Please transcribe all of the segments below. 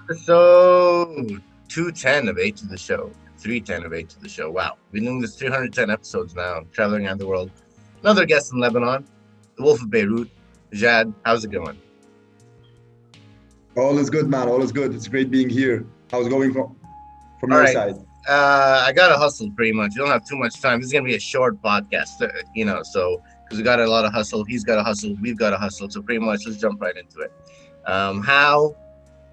Episode 210 of 8 to the show. 310 of 8 to the show. Wow. We've been doing this 310 episodes now, traveling around the world. Another guest in Lebanon, the Wolf of Beirut. Jad, how's it going? All is good, man. All is good. It's great being here. How's it going from All your right. side? I got to hustle pretty much. We don't have too much time. This is going to be a short podcast, so because we got a lot of hustle. He's got to hustle. We've got to hustle. So pretty much, let's jump right into it. How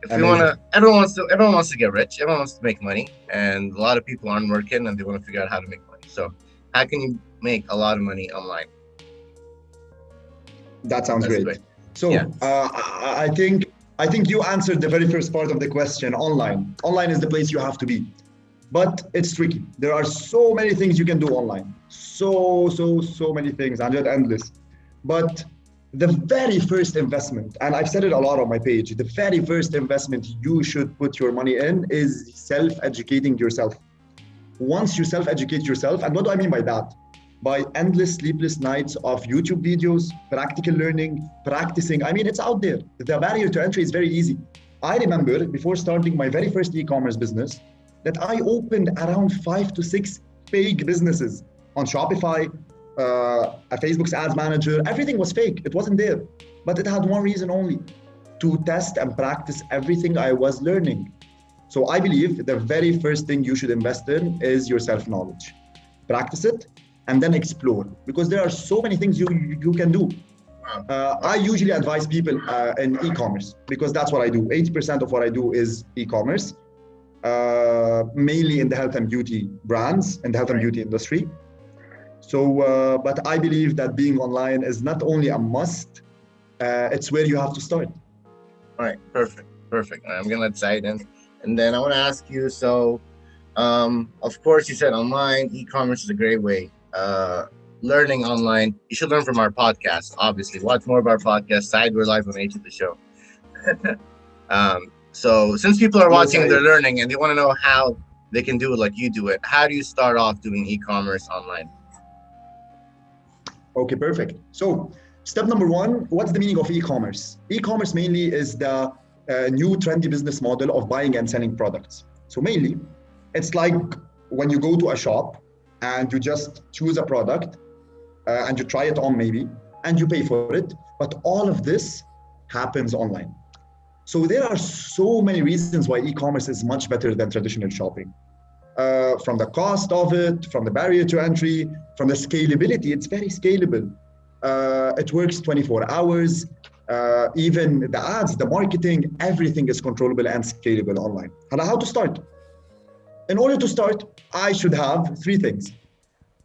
if we want to Amazing. everyone wants to get rich, everyone wants to make money, and a lot of people aren't working and they want to figure out how to make money. So how can you make a lot of money online? That The sounds best way. great. So Yeah. I think you answered the very first part of the question. Online. Online is the place you have to be, but it's tricky. There are so many things you can do online. So many things, and just endless. But the very first investment, and I've said it a lot on my page, the very first investment you should put your money in is self-educating yourself. Once you self-educate yourself, and what do I mean by that? By endless sleepless nights of YouTube videos, practical learning, practicing. I mean, it's out there. The barrier to entry is very easy. I remember before starting my very first e-commerce business that I opened around 5 to 6 fake businesses on Shopify, a Facebook's ads manager. Everything was fake. It wasn't there. But it had one reason only: to test and practice everything I was learning. So I believe the very first thing you should invest in is your self-knowledge. Practice it and then explore, because there are so many things you can do. Wow. I usually advise people in e-commerce because that's what I do. 80% of what I do is e-commerce, mainly in the health and beauty brands, in the health and Right. beauty industry. So, but I believe that being online is not only a must, it's where you have to start. All right. Perfect. Perfect. All right, I'm gonna let Said in, and then I want to ask you. So, of course, you said online e-commerce is a great way. Learning online, you should learn from our podcast. Obviously, watch more of our podcast. Side, we're live on Age of the Show. So since people are Hello, watching and they're Saeed. learning and they want to know how they can do it like you do it, how do you start off doing e-commerce online? Okay, perfect. So, step number one, what's the meaning of e-commerce? E-commerce mainly is the new trendy business model of buying and selling products. So, mainly, it's like when you go to a shop and you just choose a product and you try it on maybe and you pay for it. But all of this happens online. So, there are so many reasons why e-commerce is much better than traditional shopping. From the cost of it, from the barrier to entry, from the scalability. It's very scalable. It works 24 hours. Even the ads, the marketing, everything is controllable and scalable online. And how to start? In order to start, I should have three things.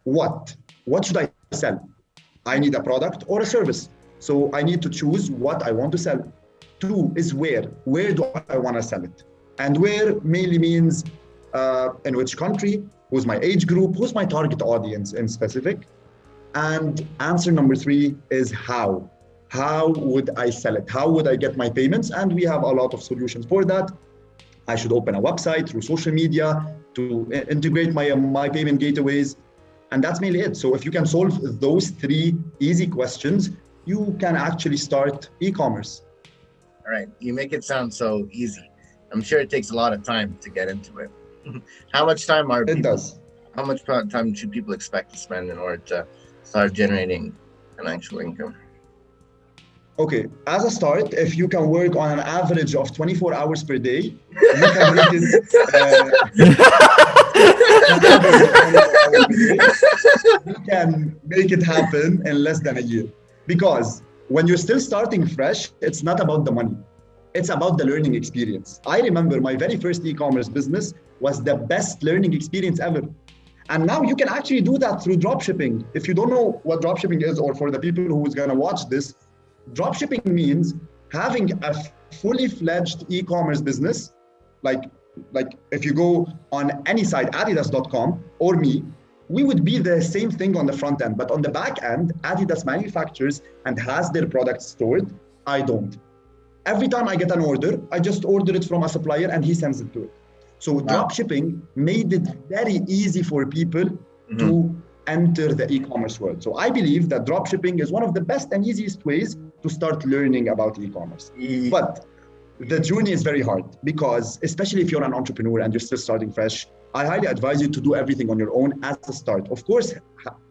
What? What should I sell? I need a product or a service. So I need to choose what I want to sell. Two is where. Where do I want to sell it? And where mainly means in which country, who's my age group, who's my target audience in specific. And answer number three is how. How would I sell it? How would I get my payments? And we have a lot of solutions for that. I should open a website through social media to integrate my payment gateways. And that's mainly it. So if you can solve those three easy questions, you can actually start e-commerce. All right, you make it sound so easy. I'm sure it takes a lot of time to get into it. How much time are It people? does. How much time should people expect to spend in order to start generating an actual income? Okay, as a start, if you can work on an average of 24 hours per day, you can make it an average of 24 hours per day, you can make it happen in less than a year. Because when you're still starting fresh, it's not about the money. It's about the learning experience. I remember my very first e-commerce business was the best learning experience ever. And now you can actually do that through dropshipping. If you don't know what dropshipping is, or for the people who's going to watch this, dropshipping means having a fully fledged e-commerce business. like like if you go on any site, adidas.com or me, we would be the same thing on the front end, but on the back end, Adidas manufactures and has their products stored. I don't. Every time I get an order, I just order it from a supplier and he sends it to it. So Wow. dropshipping made it very easy for people Hmm. to enter the e-commerce world. So I believe that dropshipping is one of the best and easiest ways to start learning about e-commerce. But the journey is very hard because, especially if you're an entrepreneur and you're still starting fresh, I highly advise you to do everything on your own as a start. Of course,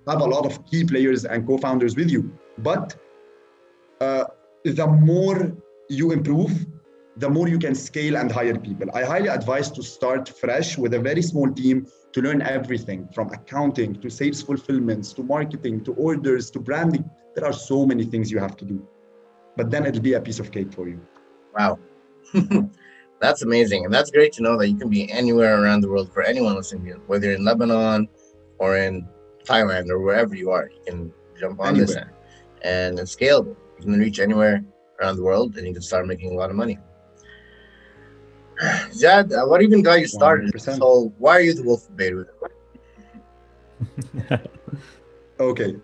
have a lot of key players and co-founders with you, but the more you improve, the more you can scale and hire people. I highly advise to start fresh with a very small team to learn everything from accounting to sales fulfillments to marketing to orders to branding. There are so many things you have to do, but then it'll be a piece of cake for you. Wow. That's amazing. And that's great to know that you can be anywhere around the world for anyone listening to you, whether you're in Lebanon or in Thailand or wherever you are. You can jump on this and it's scalable. You can reach anywhere around the world and you can start making a lot of money. Jad, what even got you started? So why are you the wolf of Beirut? Okay,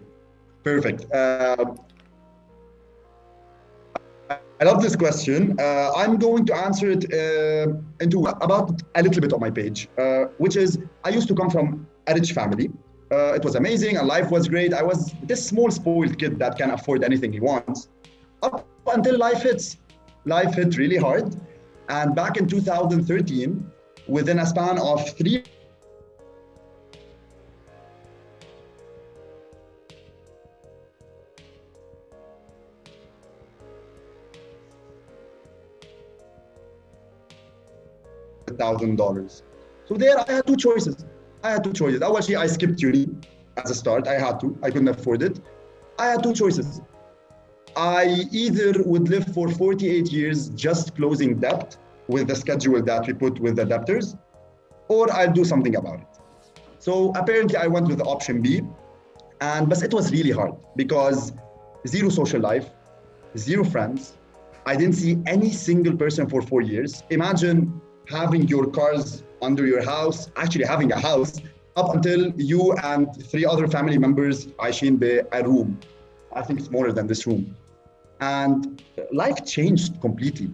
perfect. I love this question. I'm going to answer it into about a little bit on my page, which is I used to come from a rich family. It was amazing and life was great. I was this small spoiled kid that can afford anything he wants up until life hits. Life hit really hard. And back in 2013, within a span of 3 $1,000. So there I had two choices. Actually, I skipped uni as a start. I had to. I couldn't afford it. I had two choices. I either would live for 48 years just closing debt with the schedule that we put with the debtors, or I'll do something about it. So apparently I went with option B, but it was really hard because zero social life, zero friends. I didn't see any single person for 4 years. Imagine having your cars under your house, actually having a house, up until you and 3 other family members عايشين a room. I think smaller than this room. And life changed completely.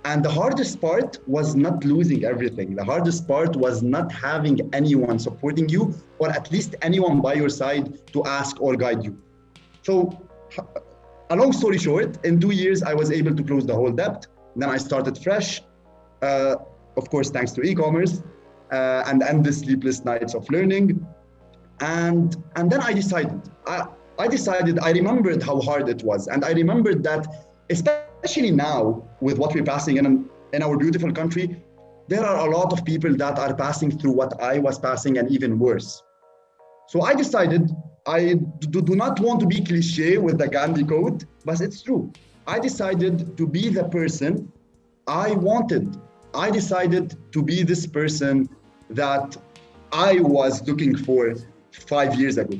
And the hardest part was not losing everything. The hardest part was not having anyone supporting you, or at least anyone by your side to ask or guide you. So a long story short, in 2 years, I was able to close the whole debt. Then I started fresh, of course, thanks to e-commerce and endless sleepless nights of learning. And then I decided, I remembered how hard it was. And I remembered that, especially now with what we're passing in our beautiful country, there are a lot of people that are passing through what I was passing and even worse. So I decided, I do not want to be cliche with the Gandhi quote, but it's true. I decided to be the person I wanted. I decided to be this person that I was looking for 5 years ago.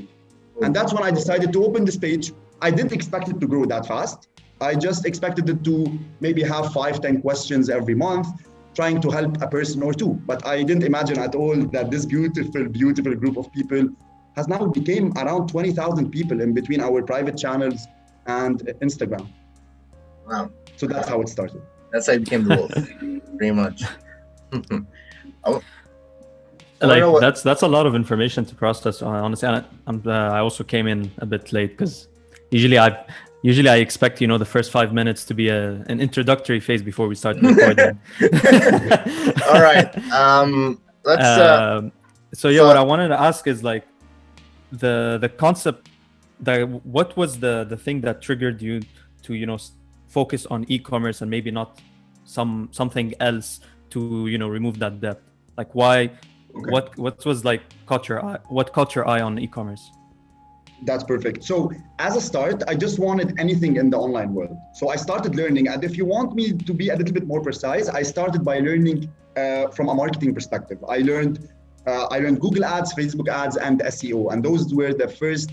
And that's when I decided to open this page. I didn't expect it to grow that fast. I just expected it to maybe have 5-10 questions every month, trying to help a person or two. But I didn't imagine at all that this beautiful, beautiful group of people has now become around 20,000 people in between our private channels and Instagram. Wow. So that's how it started. That's how I became the wolf, pretty much. That's a lot of information to process, honestly. And I also came in a bit late because usually I expect the first 5 minutes to be an introductory phase before we start recording. All right. Let's. What I wanted to ask is like the concept. What was the thing that triggered you to focus on e-commerce and maybe not something else to remove that debt? Like why? Okay. What was like caught your eye on e-commerce? That's perfect. So as a start, I just wanted anything in the online world. So I started learning, and if you want me to be a little bit more precise, I started by learning from a marketing perspective. I learned Google Ads, Facebook Ads, and SEO, and those were the first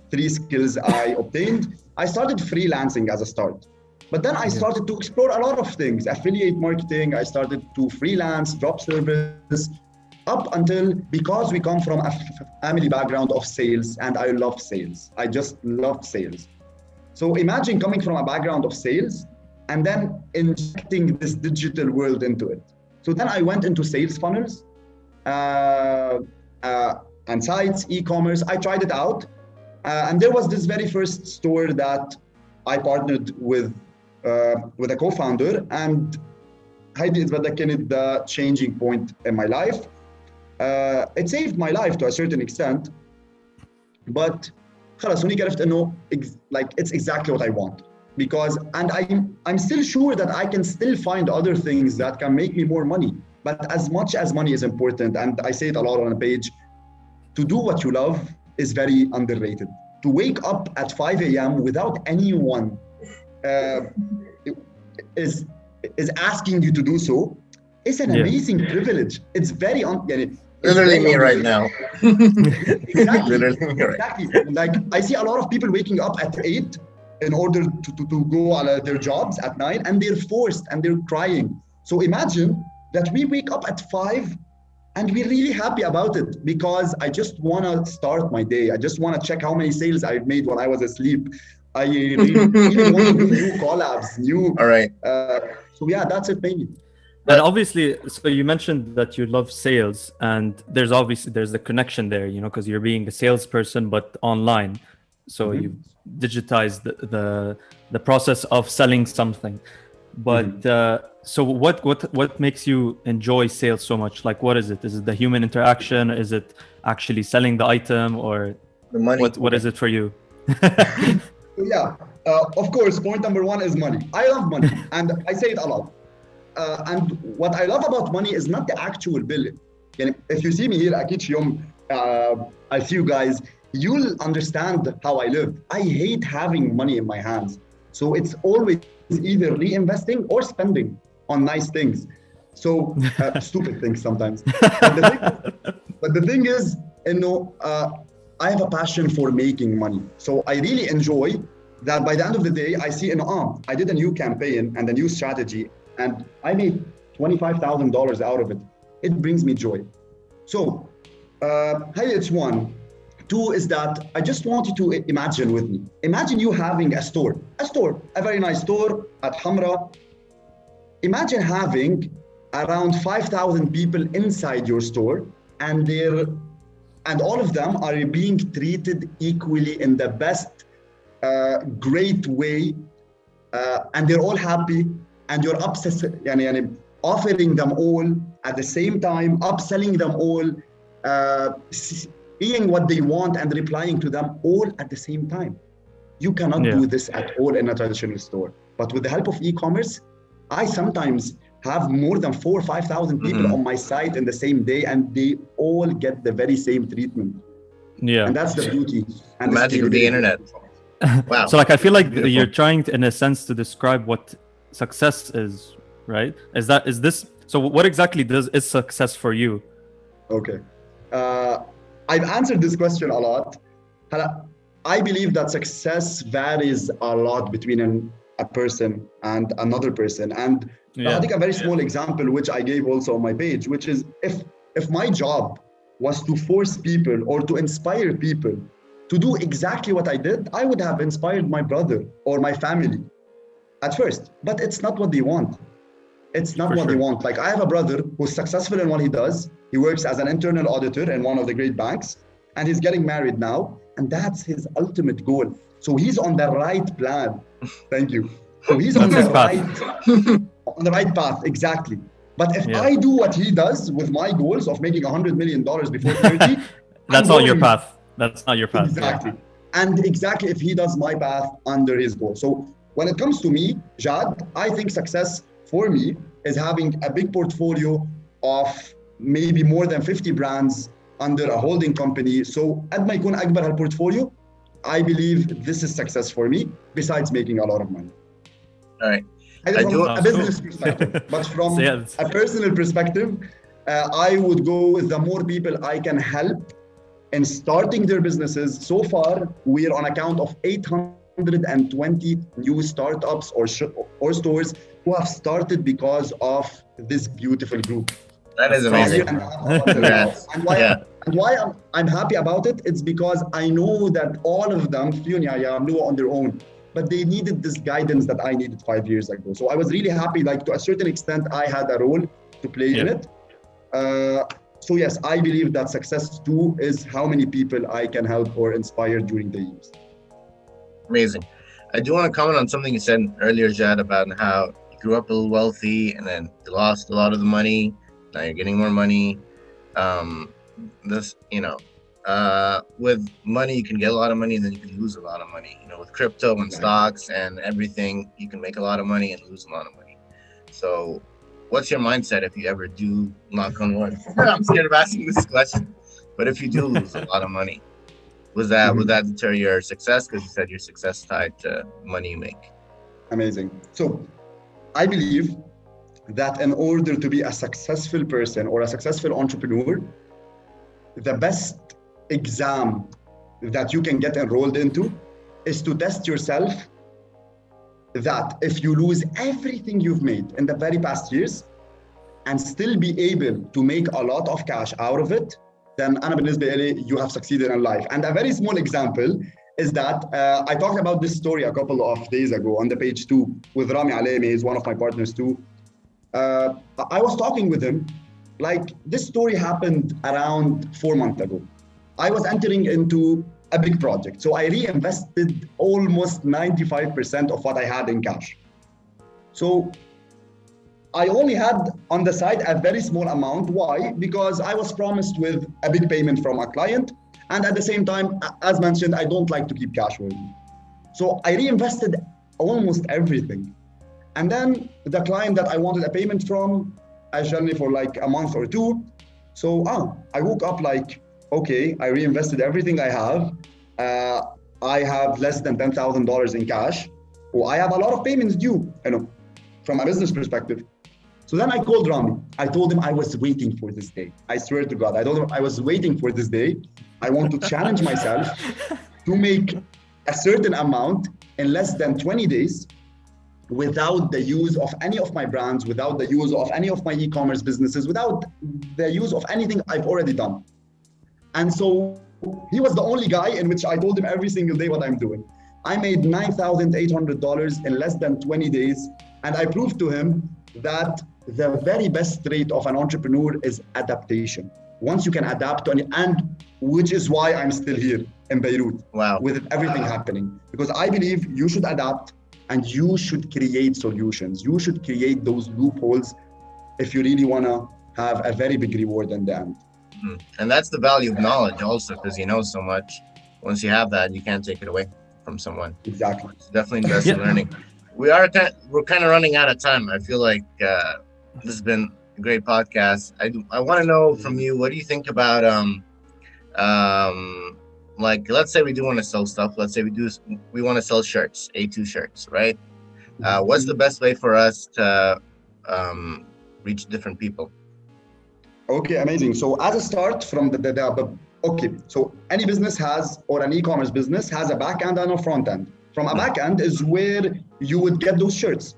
3 skills I obtained. I started freelancing as a start, but then I started to explore a lot of things. Affiliate marketing, I started to freelance, drop service, up until, because we come from a family background of sales, and I love sales. I just love sales. So imagine coming from a background of sales and then injecting this digital world into it. So then I went into sales funnels and sites, e-commerce. I tried it out. And there was this very first store that I partnered with a co-founder, and هيدي إذا بدك كانت the changing point in my life. It saved my life to a certain extent, but خلاص هونيك عرفت إنه like it's exactly what I want. Because and I'm still sure that I can still find other things that can make me more money. But as much as money is important, and I say it a lot on a page, to do what you love is very underrated. To wake up at 5 a.m. without anyone is asking you to do so is an amazing privilege. It's very literally me right now. Exactly. Literally me right. Exactly. Like I see a lot of people waking up at 8 in order to go on their jobs at 9, and they're forced and they're crying. So imagine that we wake up at 5 and we're really happy about it because I just want to start my day. I just want to check how many sales I've made when I was asleep. I really even want to do new collabs, All right. So yeah, that's it mainly. And obviously, so you mentioned that you love sales, and there's the connection there, you know, because you're being a salesperson but online. So you digitize the process of selling something. But so what makes you enjoy sales so much? Like, what is it? Is it the human interaction? Is it actually selling the item, or The money. what is it for you? Yeah, of course, point number one is money. I love money, and I say it a lot. And what I love about money is not the actual bill. If you see me here, أكيد في يوم I see you guys, you'll understand how I live. I hate having money in my hands. So it's always either reinvesting or spending on nice things. So stupid things sometimes. But the thing is, you know, I have a passion for making money. So I really enjoy that by the end of the day, I see I did a new campaign and a new strategy, and I made $25,000 out of it. It brings me joy. So, hey, it's one. Two is that I just want you to imagine with me. Imagine you having a very nice store at Hamra. Imagine having around 5,000 people inside your store, and all of them are being treated equally in the best, great way, and they're all happy, and you're offering them all at the same time, upselling them all, seeing what they want and replying to them all at the same time. You cannot do this at all in a traditional store. But with the help of e-commerce, I sometimes have more than 4,000 or 5,000 people on my site in the same day, and they all get the very same treatment. Yeah. And that's the beauty and the magic of the internet. Wow. So like I feel like you're trying to, in a sense, to describe what success is, right? Is this so what exactly is success for you? Okay. I've answered this question a lot. I believe that success varies a lot between a person and another person. And I think a very small example, which I gave also on my page, which is if my job was to force people or to inspire people to do exactly what I did, I would have inspired my brother or my family at first. But it's not what they want. It's not what they want. Like I have a brother who's successful in what he does. He works as an internal auditor in one of the great banks, and he's getting married now. And that's his ultimate goal. So he's on the right plan. Thank you. So he's on the right path, exactly. But if I do what he does with my goals of making $100 million before 30, that's not your path. That's not your path. Exactly. And exactly if he does my path under his goal. So when it comes to me, Jad, I think success for me is having a big portfolio of maybe more than 50 brands under a holding company. So قد ما يكون أكبر هالportfolio, I believe this is success for me, besides making a lot of money. All right. From a business perspective, but from a personal perspective, I would go with the more people I can help in starting their businesses. So far, we're on account of 820 new startups or stores who have started because of this beautiful group. That is amazing. And why I'm happy about it, it's because I know that all of them on their own, but they needed this guidance that I needed 5 years ago. So I was really happy, like to a certain extent, I had a role to play in it. So yes, I believe that success too is how many people I can help or inspire during the years. Amazing. I do want to comment on something you said earlier, Jad, about how grew up a little wealthy, and then you lost a lot of the money. Now you're getting more money. Um, this, with money you can get a lot of money, and then you can lose a lot of money. With crypto and stocks and everything, you can make a lot of money and lose a lot of money. So, what's your mindset if you ever do, knock on wood? I'm scared of asking this question, but if you do lose a lot of money, would that deter your success? Because you said your success tied to money you make. Amazing. So I believe that in order to be a successful person or a successful entrepreneur, the best exam that you can get enrolled into is to test yourself that if you lose everything you've made in the very past years and still be able to make a lot of cash out of it, then أنا بالنسبة لي you have succeeded in life. And a very small example is that I talked about this story a couple of days ago on the page 2 with Rami Alemi, he's one of my partners too. I was talking with him, like this story happened around 4 months ago. I was entering into a big project. So I reinvested almost 95% of what I had in cash. So I only had on the side a very small amount. Why? Because I was promised with a big payment from a client. And at the same time, as mentioned, I don't like to keep cash with me. So I reinvested almost everything. And then the client that I wanted a payment from, actually for like a month or two. So I woke up like, okay, I reinvested everything I have. I have less than $10,000 in cash. Or I have a lot of payments due, from a business perspective. So then I called Rami. I told him I was waiting for this day. I swear to God, I told him I was waiting for this day. I want to challenge myself to make a certain amount in less than 20 days without the use of any of my brands, without the use of any of my e-commerce businesses, without the use of anything I've already done. And so he was the only guy in which I told him every single day what I'm doing. I made $9,800 in less than 20 days. And I proved to him that the very best trait of an entrepreneur is adaptation. Once you can adapt to and which is why I'm still here in Beirut. Wow. With everything happening. Because I believe you should adapt and you should create solutions. You should create those loopholes if you really want to have a very big reward in the end. And that's the value of knowledge also, because you know so much. Once you have that, you can't take it away from someone. Exactly. So definitely invest in learning. We're kind of running out of time. I feel like this has been a great podcast. I want to know from you, what do you think about like, let's say we do want to sell stuff. Let's say we want to sell shirts, A2 shirts, right? What's the best way for us to reach different people? Okay, amazing. So as a start from okay, so any business has, or an e-commerce business has a back end and a front end. From a back end is where you would get those shirts.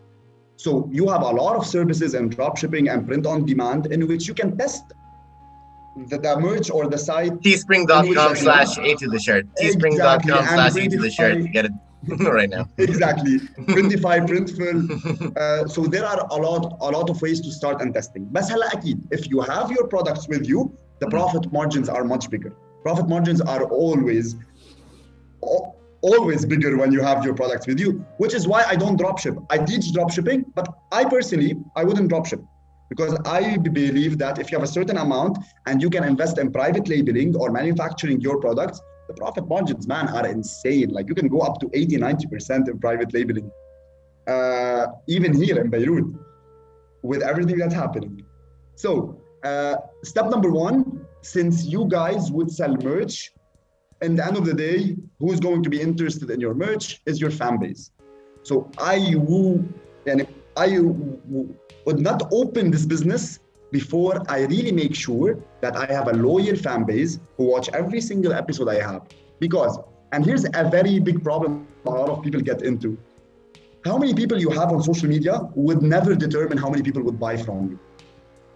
So you have a lot of services and drop shipping and print on demand in which you can test the merch or the site. Teespring.com/A2 the shirt. Teespring.com/A2 the shirt. Get it right now. Exactly. Printify, Printful. So there are a lot of ways to start and testing. بس هلا أكيد if you have your products with you, the profit margins are much bigger. Profit margins are always bigger when you have your products with you, which is why I don't dropship. I teach dropshipping, but I wouldn't dropship because I believe that if you have a certain amount and you can invest in private labeling or manufacturing your products, the profit margins, man, are insane. Like you can go up to 80-90% in private labeling, even here in Beirut, with everything that's happening. So step number one, since you guys would sell merch, in the end of the day, who's going to be interested in your merch is your fan base. So I would not open this business before I really make sure that I have a loyal fan base who watch every single episode I have. Because, and here's a very big problem a lot of people get into. How many people you have on social media would never determine how many people would buy from you.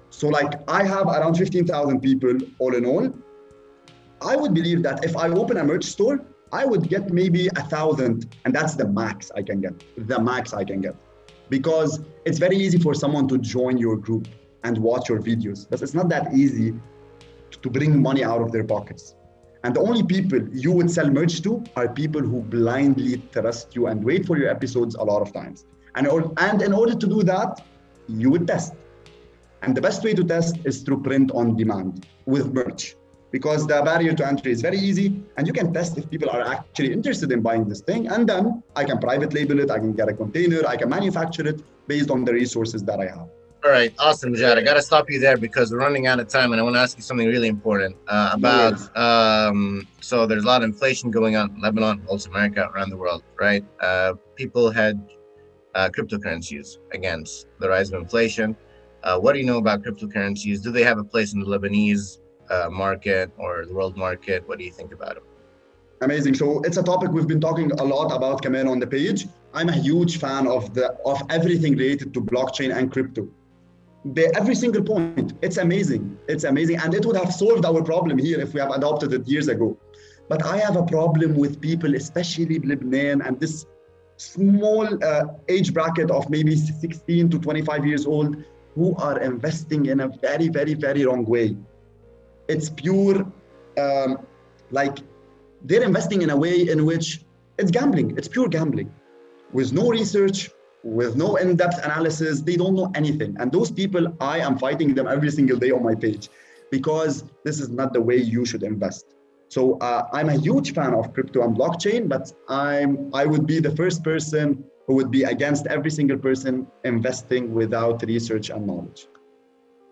So like I have around 15,000 people all in all. I would believe that if I open a merch store, I would get maybe 1,000, and that's the max I can get. Because it's very easy for someone to join your group and watch your videos, but it's not that easy to bring money out of their pockets. And the only people you would sell merch to are people who blindly trust you and wait for your episodes a lot of times. And in order to do that, you would test. And the best way to test is through print on demand with merch, because the barrier to entry is very easy, and you can test if people are actually interested in buying this thing. And then I can private label it, I can get a container, I can manufacture it based on the resources that I have. All right, awesome, Jad. I got to stop you there because we're running out of time, and I want to ask you something really important about. So there's a lot of inflation going on in Lebanon, also America, around the world, right? People had cryptocurrencies against the rise of inflation. What do you know about cryptocurrencies? Do they have a place in the Lebanese market or the world market? What do you think about them? Amazing. So it's a topic we've been talking a lot about, Kamal, on the page. I'm a huge fan of everything related to blockchain and crypto. Every single point, it's amazing. It's amazing. And it would have solved our problem here if we have adopted it years ago. But I have a problem with people, especially Lebanon and this small age bracket of maybe 16 to 25 years old, who are investing in a very, very, very wrong way. It's pure, like they're investing in a way in which it's gambling. It's pure gambling with no research, with no in-depth analysis. They don't know anything. And those people, I am fighting them every single day on my page because this is not the way you should invest. So I'm a huge fan of crypto and blockchain, but I would be the first person who would be against every single person investing without research and knowledge.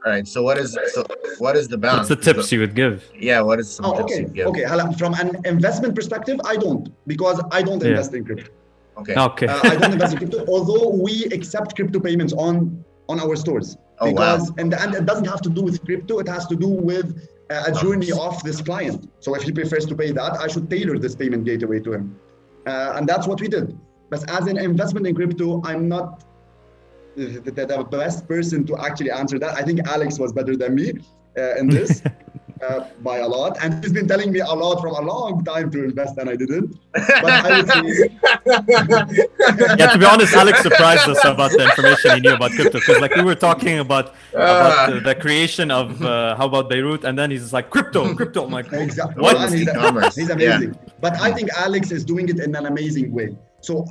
All right. So what is the balance? What's the tips you would give? Yeah. What is some tips you give? Okay. From an investment perspective, I don't, because I don't invest in crypto. Okay. I don't invest in crypto, although we accept crypto payments on our stores. Because in the end, it doesn't have to do with crypto. It has to do with a journey of this client. So if he prefers to pay that, I should tailor this payment gateway to him. And that's what we did. But as an investment in crypto, I'm not the best person to actually answer that. I think Alex was better than me in this by a lot. And he's been telling me a lot from a long time to invest, and I didn't. But I would say... Yeah, to be honest, Alex surprised us about the information he knew about crypto. Because like we were talking about the creation of how about Beirut, and then he's like, crypto. I'm like, exactly. What? He's amazing. Yeah. But I think Alex is doing it in an amazing way. So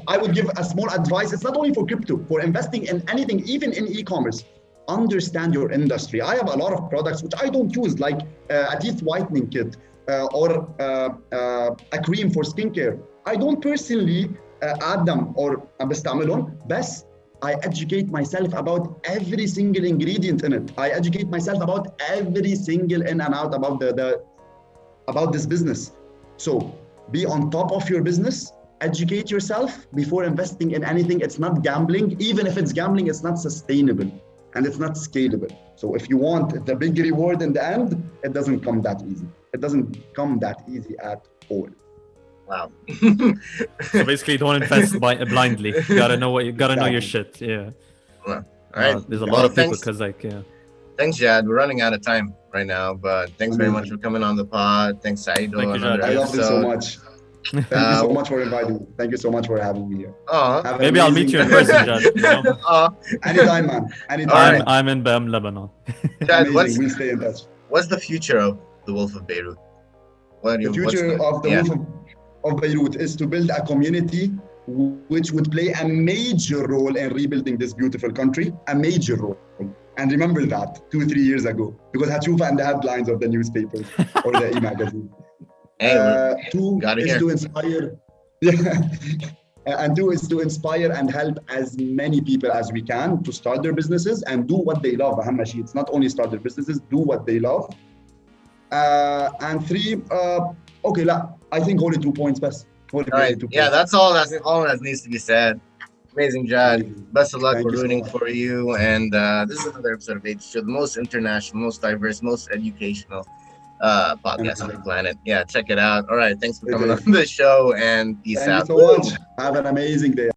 I would give a small advice. It's not only for crypto, for investing in anything, even in e-commerce. Understand your industry. I have a lot of products which I don't use, like a teeth whitening kit or a cream for skincare. I don't personally add them or بستعملهم, بس I educate myself about every single ingredient in it. I educate myself about every single in and out about this business. So be on top of your business. Educate yourself before investing in anything. It's not gambling. Even if it's gambling, it's not sustainable and it's not scalable. So if you want the big reward in the end, it doesn't come that easy. It doesn't come that easy at all. Wow. So basically, don't invest blindly. You gotta know know your shit. Yeah. Well, all right. There's a lot of people because Thanks, Jad. We're running out of time right now, but thanks very much for coming on the pod. Thanks, Saido. Thank you, Jad. I love this so much. Thank you so much for inviting me. Thank you so much for having me here. Maybe I'll meet you in person, Jad. You know? Anytime, man. Anytime. I'm in Bam, Lebanon. Jad, we'll stay in touch. What's the future of the Wolf of Beirut? The future of the Wolf of Beirut is to build a community which would play a major role in rebuilding this beautiful country. A major role. And remember that 2-3 years ago, because Hachufa and the headlines of the newspapers or the e-magazine. Two is to inspire, and two is to inspire and help as many people as we can to start their businesses and do what they love. It's not only start their businesses, do what they love. And three, I think only 2 points best. All right. Yeah, that's all that needs to be said. Amazing, Jad. Best of luck. We're rooting for you. And this is another episode of H2, the most international, most diverse, most educational podcast on the planet. Yeah, check it out. All right, thanks for coming on the show, and peace out. Thank you so much. Have an amazing day.